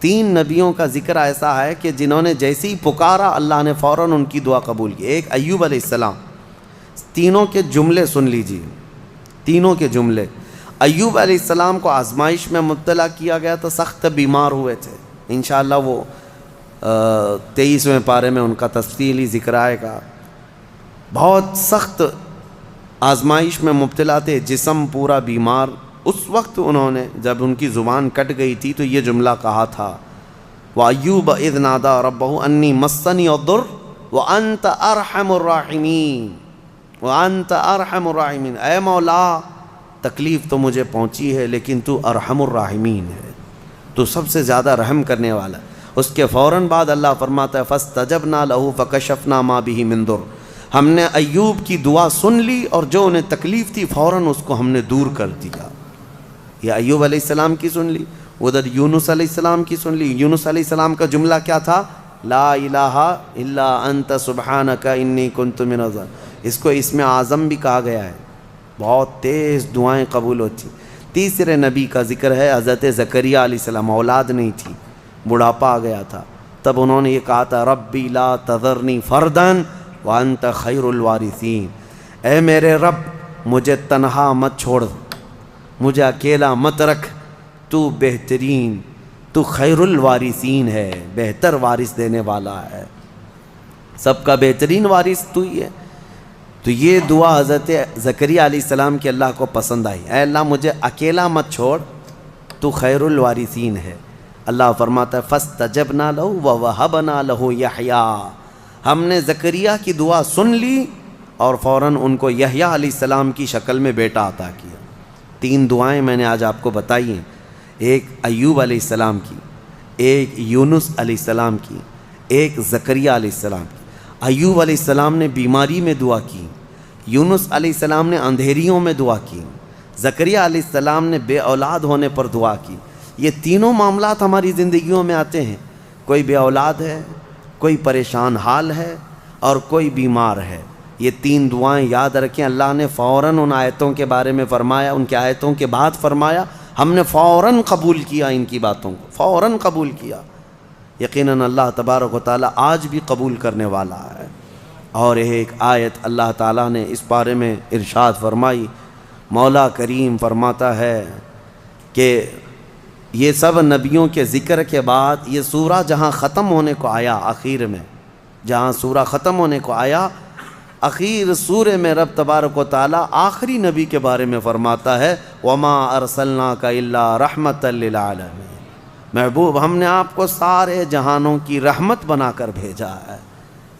3 نبیوں کا ذکر ایسا ہے کہ جنہوں نے جیسے ہی پکارا اللہ نے فوراً ان کی دعا قبول کی. ایک ایوب علیہ السلام. تینوں کے جملے سن لیجیے, تینوں کے جملے. ایوب علیہ السلام کو آزمائش میں مبتلا کیا گیا تو سخت بیمار ہوئے تھے. انشاءاللہ وہ 23ویں پارے میں ان کا تفصیلی ذکر آئے گا. بہت سخت آزمائش میں مبتلا تھے, جسم پورا بیمار. اس وقت انہوں نے جب ان کی زبان کٹ گئی تھی تو یہ جملہ کہا تھا, وَأَيُّوبَ إِذْ نَادَىٰ رَبَّهُ أَنِّي مَسَّنِيَ الضُّرُّ وَأَنْتَ أَرْحَمُ الرَّاحِمِينَ وَأَنْتَ أَرْحَمُ الرَّاحِمِينَ. اے مولا تکلیف تو مجھے پہنچی ہے لیکن تو ارحم الراحمین ہے, تو سب سے زیادہ رحم کرنے والا. اس کے فوراً بعد اللہ فرماتا ہے فَاسْتَجَبْنَا لَهُ فَكَشَفْنَا مَا بِهِ مِن ضُرٍّ. ہم نے ایوب کی دعا سن لی اور جو انہیں تکلیف تھی فوراً اس کو ہم نے دور کر دیا. یہ ایوب علیہ السلام کی سن لی. ادھر یونس علیہ السلام کی سن لی. یونس علیہ السلام کا جملہ کیا تھا؟ لا الہ الا انت سبحانک انی کنت من الظالمین. اس کو اسم اعظم بھی کہا گیا ہے. بہت تیز دعائیں قبول ہوتی. تیسرے نبی کا ذکر ہے حضرت زکریا علیہ السلام. اولاد نہیں تھی, بڑھاپا آ گیا تھا, تب انہوں نے یہ کہا تھا ربی لا تذرنی فردا وانت خیر الوارثین. اے میرے رب مجھے تنہا مت چھوڑ, مجھے اکیلا مت رکھ, تو بہترین, تو خیر الوارثین ہے, بہتر وارث دینے والا ہے, سب کا بہترین وارث تو ہی ہے. تو یہ دعا حضرت زکریا علیہ السلام کی اللہ کو پسند آئی. اے اللہ مجھے اکیلا مت چھوڑ, تو خیر الوارثین ہے. اللہ فرماتا ہے فاستجبنا لہ ووہبنا لہ یحییٰ. ہم نے زکریا کی دعا سن لی اور فوراً ان کو یحییٰ علیہ السلام کی شکل میں بیٹا عطا کیا. 3 دعائیں میں نے آج آپ کو بتائی ہیں, ایک ایوب علیہ السلام کی, ایک یونس علیہ السلام کی, ایک زکریا علیہ السلام کی. ایوب علیہ السلام نے بیماری میں دعا کی, یونس علیہ السلام نے اندھیریوں میں دعا کی, زکریا علیہ السلام نے بے اولاد ہونے پر دعا کی. یہ تینوں معاملات ہماری زندگیوں میں آتے ہیں. کوئی بے اولاد ہے, کوئی پریشان حال ہے اور کوئی بیمار ہے. یہ 3 دعائیں یاد رکھیں. اللہ نے فوراً ان آیتوں کے بارے میں فرمایا, ان کے آیتوں کے بعد فرمایا, ہم نے فوراً قبول کیا ان کی باتوں کو, فوراً قبول کیا. یقیناً اللہ تبارک و تعالیٰ آج بھی قبول کرنے والا ہے. اور ایک آیت اللہ تعالیٰ نے اس بارے میں ارشاد فرمائی. مولا کریم فرماتا ہے کہ یہ سب نبیوں کے ذکر کے بعد یہ سورہ جہاں ختم ہونے کو آیا, آخر میں جہاں سورہ ختم ہونے کو آیا, اخیر سورہ میں رب تبارک و تعالیٰ آخری نبی کے بارے میں فرماتا ہے وما ارسلناک الا رحمتا للعالمین. محبوب ہم نے آپ کو سارے جہانوں کی رحمت بنا کر بھیجا ہے,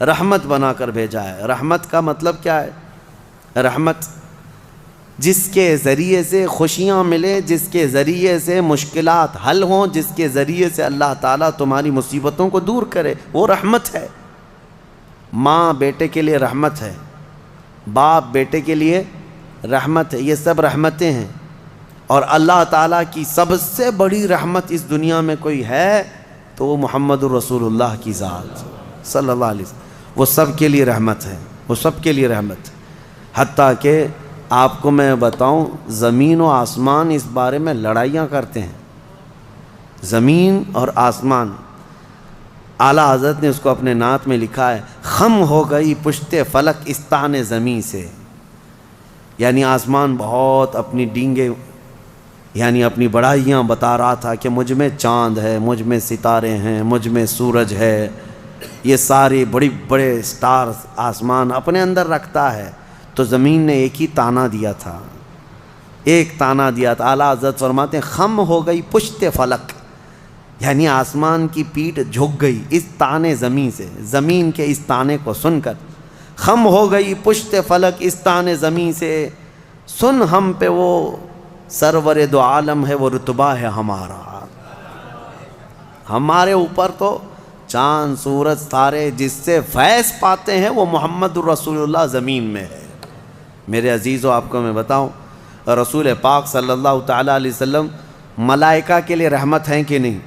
رحمت بنا کر بھیجا ہے. رحمت کا مطلب کیا ہے؟ رحمت جس کے ذریعے سے خوشیاں ملے, جس کے ذریعے سے مشکلات حل ہوں, جس کے ذریعے سے اللہ تعالیٰ تمہاری مصیبتوں کو دور کرے, وہ رحمت ہے. ماں بیٹے کے لیے رحمت ہے, باپ بیٹے کے لیے رحمت ہے, یہ سب رحمتیں ہیں. اور اللہ تعالیٰ کی سب سے بڑی رحمت اس دنیا میں کوئی ہے تو وہ محمد الرسول اللہ کی ذات صلی اللہ علیہ وسلم. وہ سب کے لیے رحمت ہے, وہ سب کے لیے رحمت ہے. حتیٰ کہ آپ کو میں بتاؤں زمین و آسمان اس بارے میں لڑائیاں کرتے ہیں. زمین اور آسمان, اعلیٰ حضرت نے اس کو اپنے نعت میں لکھا ہے خم ہو گئی پشت فلک استان زمین سے. یعنی آسمان بہت اپنی ڈینگیں یعنی اپنی بڑائیاں بتا رہا تھا کہ مجھ میں چاند ہے, مجھ میں ستارے ہیں, مجھ میں سورج ہے, یہ سارے بڑے بڑے سٹارز آسمان اپنے اندر رکھتا ہے. تو زمین نے ایک ہی تانا دیا تھا, ایک تانا دیا تھا. اعلیٰ حضرت فرماتے ہیں خم ہو گئی پشت فلک, یعنی آسمان کی پیٹھ جھک گئی اس تانے زمین سے, زمین کے اس تانے کو سن کر. خم ہو گئی پشت فلک اس تانے زمین سے, سن ہم پہ وہ سرور دو عالم ہے, وہ رتبہ ہے ہمارا. ہمارے اوپر تو چاند سورج ستارے جس سے فیض پاتے ہیں وہ محمد الرسول اللہ زمین میں ہے. میرے عزیزو آپ کو میں بتاؤں, رسول پاک صلی اللہ تعالیٰ علیہ وسلم ملائکہ کے لیے رحمت ہیں کہ نہیں؟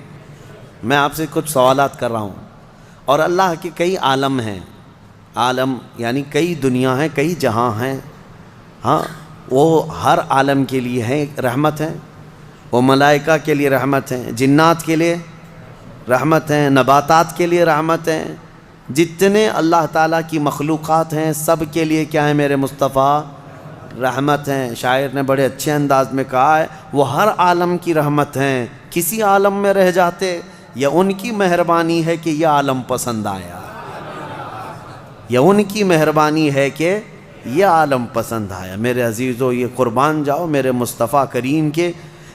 میں آپ سے کچھ سوالات کر رہا ہوں. اور اللہ کے کئی عالم ہیں, عالم یعنی کئی دنیا ہیں, کئی جہاں ہیں, ہاں وہ ہر عالم کے لیے ہیں رحمت ہیں. وہ ملائکہ کے لیے رحمت ہیں, جنات کے لیے رحمت ہیں، نباتات کے لیے رحمت ہیں، جتنے اللہ تعالیٰ کی مخلوقات ہیں سب کے لیے کیا ہے میرے مصطفیٰ؟ رحمت ہیں۔ شاعر نے بڑے اچھے انداز میں کہا ہے وہ ہر عالم کی رحمت ہیں، کسی عالم میں رہ جاتے یا ان کی مہربانی ہے کہ یہ عالم پسند آیا، یا ان کی مہربانی ہے کہ یہ عالم پسند آیا۔ میرے عزیزو، یہ قربان جاؤ میرے مصطفیٰ کریم کے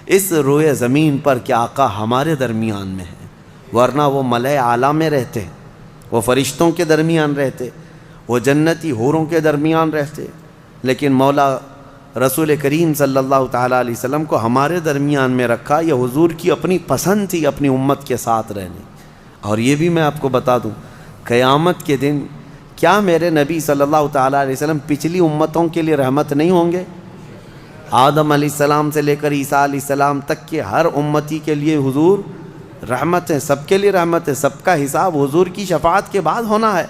اس روئے زمین پر کہ آقا ہمارے درمیان میں ہے، ورنہ وہ ملائے اعلیٰ میں رہتے، وہ فرشتوں کے درمیان رہتے، وہ جنتی حوروں کے درمیان رہتے، لیکن مولا رسول کریم صلی اللہ تعالیٰ علیہ وسلم کو ہمارے درمیان میں رکھا۔ یہ حضور کی اپنی پسند تھی اپنی امت کے ساتھ رہنے۔ اور یہ بھی میں آپ کو بتا دوں، قیامت کے دن کیا میرے نبی صلی اللہ تعالیٰ علیہ وسلم پچھلی امتوں کے لیے رحمت نہیں ہوں گے؟ آدم علیہ السلام سے لے کر عیسیٰ علیہ السلام تک کے ہر امتی کے لیے حضور رحمت ہے، سب کے لیے رحمت ہے، سب کا حساب حضور کی شفاعت کے بعد ہونا ہے۔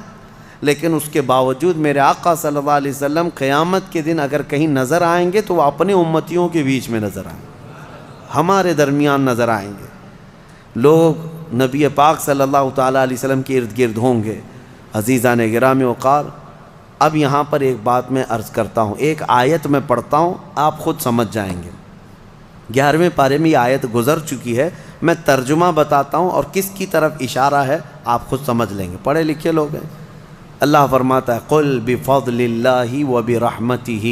لیکن اس کے باوجود میرے آقا صلی اللہ علیہ وسلم قیامت کے دن اگر کہیں نظر آئیں گے تو وہ اپنے امتیوں کے بیچ میں نظر آئیں گے، ہمارے درمیان نظر آئیں گے۔ لوگ نبی پاک صلی اللہ تعالیٰ علیہ وسلم کے ارد گرد ہوں گے۔ عزیزان گرامی وقار، اب یہاں پر ایک بات میں عرض کرتا ہوں، ایک آیت میں پڑھتا ہوں، آپ خود سمجھ جائیں گے۔ 11ویں پارے میں یہ آیت گزر چکی ہے، میں ترجمہ بتاتا ہوں اور کس کی طرف اشارہ ہے آپ خود سمجھ لیں گے، پڑھے لکھے لوگ ہیں۔ اللہ فرماتا ہے قل بفضل اللہ وبرحمتہ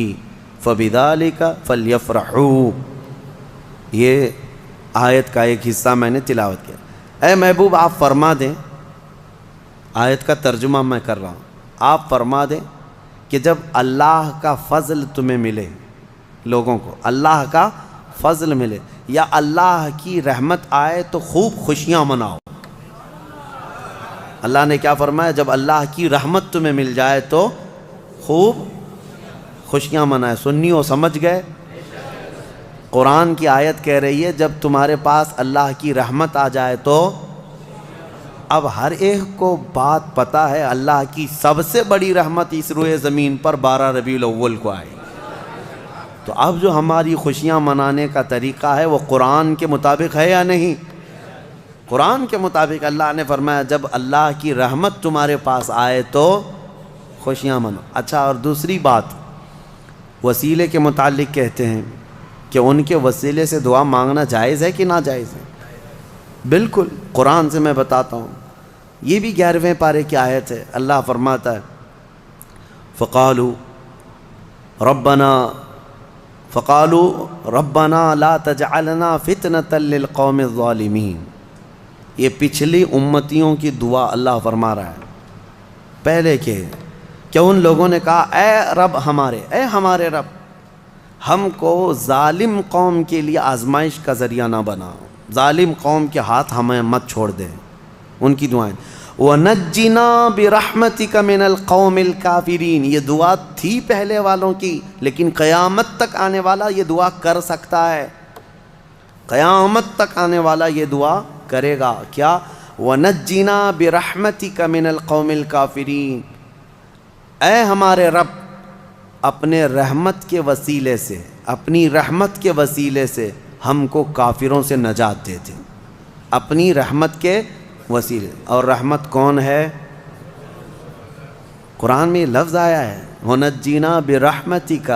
فبذلک فلیفرحوا۔ یہ آیت کا ایک حصہ میں نے تلاوت کیا۔ اے محبوب آپ فرما دیں، آیت کا ترجمہ میں کر رہا ہوں، آپ فرما دیں کہ جب اللہ کا فضل تمہیں ملے، لوگوں کو اللہ کا فضل ملے یا اللہ کی رحمت آئے تو خوب خوشیاں مناؤ۔ اللہ نے کیا فرمایا؟ جب اللہ کی رحمت تمہیں مل جائے تو خوب خوشیاں منائے۔ سنیو سمجھ گئے؟ قرآن کی آیت کہہ رہی ہے جب تمہارے پاس اللہ کی رحمت آ جائے تو، اب ہر ایک کو بات پتہ ہے اللہ کی سب سے بڑی رحمت اس روئے زمین پر 12 ربیع الاول کو آئی۔ تو اب جو ہماری خوشیاں منانے کا طریقہ ہے وہ قرآن کے مطابق ہے یا نہیں؟ قرآن کے مطابق اللہ نے فرمایا جب اللہ کی رحمت تمہارے پاس آئے تو خوشیاں منو۔ اچھا، اور دوسری بات، وسیلے کے متعلق کہتے ہیں کہ ان کے وسیلے سے دعا مانگنا جائز ہے کہ ناجائز ہے؟ بالکل، قرآن سے میں بتاتا ہوں، یہ بھی 11ویں پارے کی آیت ہے۔ اللہ فرماتا ہے فقالوا ربنا لا تجعلنا فتنة للقوم الظالمین۔ یہ پچھلی امتیوں کی دعا اللہ فرما رہا ہے پہلے کہ ان لوگوں نے کہا اے رب ہمارے، اے ہمارے رب، ہم کو ظالم قوم کے لیے آزمائش کا ذریعہ نہ بنا، ظالم قوم کے ہاتھ ہمیں مت چھوڑ دیں۔ ان کی دعائیں وَنَجِّنَا بِرَحْمَتِكَ مِنَ الْقَوْمِ الْكَافِرِينَ، یہ دعا تھی پہلے والوں کی، لیکن قیامت تک آنے والا یہ دعا کر سکتا ہے، قیامت تک آنے والا یہ دعا کرے گا۔ کیا؟ وَنَجِّنَا بِرَحْمَتِكَ مِنَ الْقَوْمِ الْكَافِرِينَ، اے ہمارے رب اپنے رحمت کے وسیلے سے، اپنی رحمت کے وسیلے سے ہم کو کافروں سے نجات دے دے، اپنی رحمت کے وسیلے۔ اور رحمت کون ہے؟ قرآن میں یہ لفظ آیا ہے وَنَجِّنَا بِرَحْمَتِكَ،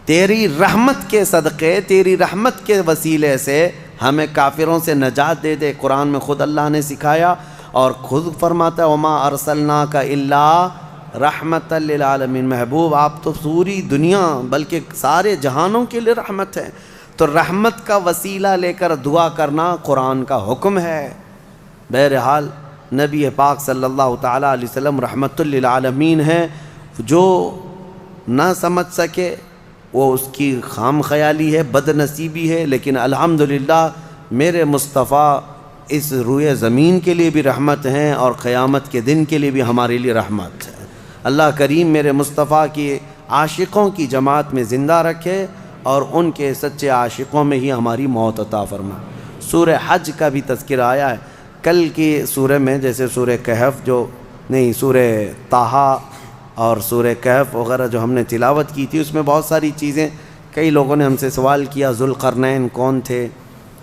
تیری رحمت کے صدقے، تیری رحمت کے وسیلے سے ہمیں کافروں سے نجات دے دے۔ قرآن میں خود اللہ نے سکھایا اور خود فرماتا ہے وَمَا أَرْسَلْنَاكَ إِلَّا رحمۃ للعالمین، محبوب آپ تو پوری دنیا بلکہ سارے جہانوں کے لیے رحمت ہے۔ تو رحمت کا وسیلہ لے کر دعا کرنا قرآن کا حکم ہے۔ بہرحال نبی پاک صلی اللہ تعالیٰ علیہ وسلم رحمت للعالمین ہیں، جو نہ سمجھ سکے وہ اس کی خام خیالی ہے، بد نصیبی ہے، لیکن الحمدللہ میرے مصطفیٰ اس روئے زمین کے لیے بھی رحمت ہیں اور قیامت کے دن کے لیے بھی ہمارے لیے رحمت ہے۔ اللہ کریم میرے مصطفیٰ کی عاشقوں کی جماعت میں زندہ رکھے اور ان کے سچے عاشقوں میں ہی ہماری موت عطا فرمائے۔ سورہ حج کا بھی تذکرہ آیا ہے کل کی سورہ میں، جیسے سورہ کہف سورہ طٰہٰ اور سورہ کہف وغیرہ جو ہم نے تلاوت کی تھی، اس میں بہت ساری چیزیں، کئی لوگوں نے ہم سے سوال کیا ذوالقرنین کون تھے،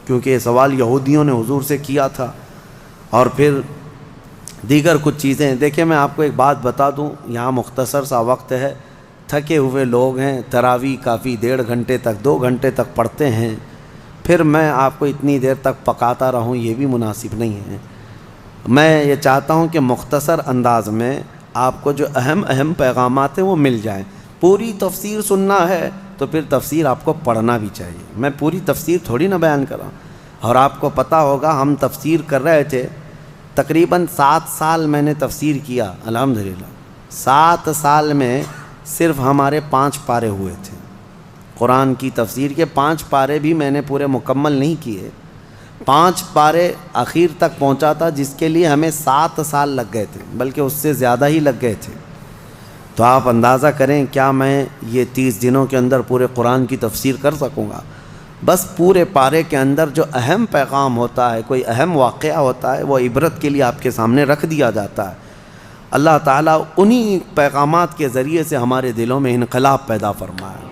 کیونکہ یہ سوال یہودیوں نے حضور سے کیا تھا۔ اور پھر دیگر کچھ چیزیں. دیکھیں میں آپ کو ایک بات بتا دوں, یہاں مختصر سا وقت ہے, تھکے ہوئے لوگ ہیں, تراویح کافی 1.5 گھنٹے تک 2 گھنٹے تک پڑھتے ہیں, پھر میں آپ کو اتنی دیر تک پکاتا رہوں, یہ بھی مناسب نہیں ہے. میں یہ چاہتا ہوں کہ مختصر انداز میں آپ کو جو اہم پیغامات ہیں وہ مل جائیں. پوری تفسیر سننا ہے تو پھر تفسیر آپ کو پڑھنا بھی چاہیے. میں پوری تفسیر تھوڑی نہ بیان کر رہا ہوں. اور آپ کو پتہ ہوگا ہم تفسیر کر رہے تھے, تقریباً 7 سال میں نے تفسیر کیا الحمدللہ. 7 سال میں صرف ہمارے 5 پارے ہوئے تھے. قرآن کی تفسیر کے 5 پارے بھی میں نے پورے مکمل نہیں کیے. 5 پارے اخیر تک پہنچا تھا جس کے لیے ہمیں 7 سال لگ گئے تھے, بلکہ اس سے زیادہ ہی لگ گئے تھے. تو آپ اندازہ کریں کیا میں یہ 30 دنوں کے اندر پورے قرآن کی تفسیر کر سکوں گا؟ بس پورے پارے کے اندر جو اہم پیغام ہوتا ہے, کوئی اہم واقعہ ہوتا ہے, وہ عبرت کے لیے آپ کے سامنے رکھ دیا جاتا ہے. اللہ تعالیٰ انہی پیغامات کے ذریعے سے ہمارے دلوں میں انقلاب پیدا فرمائے.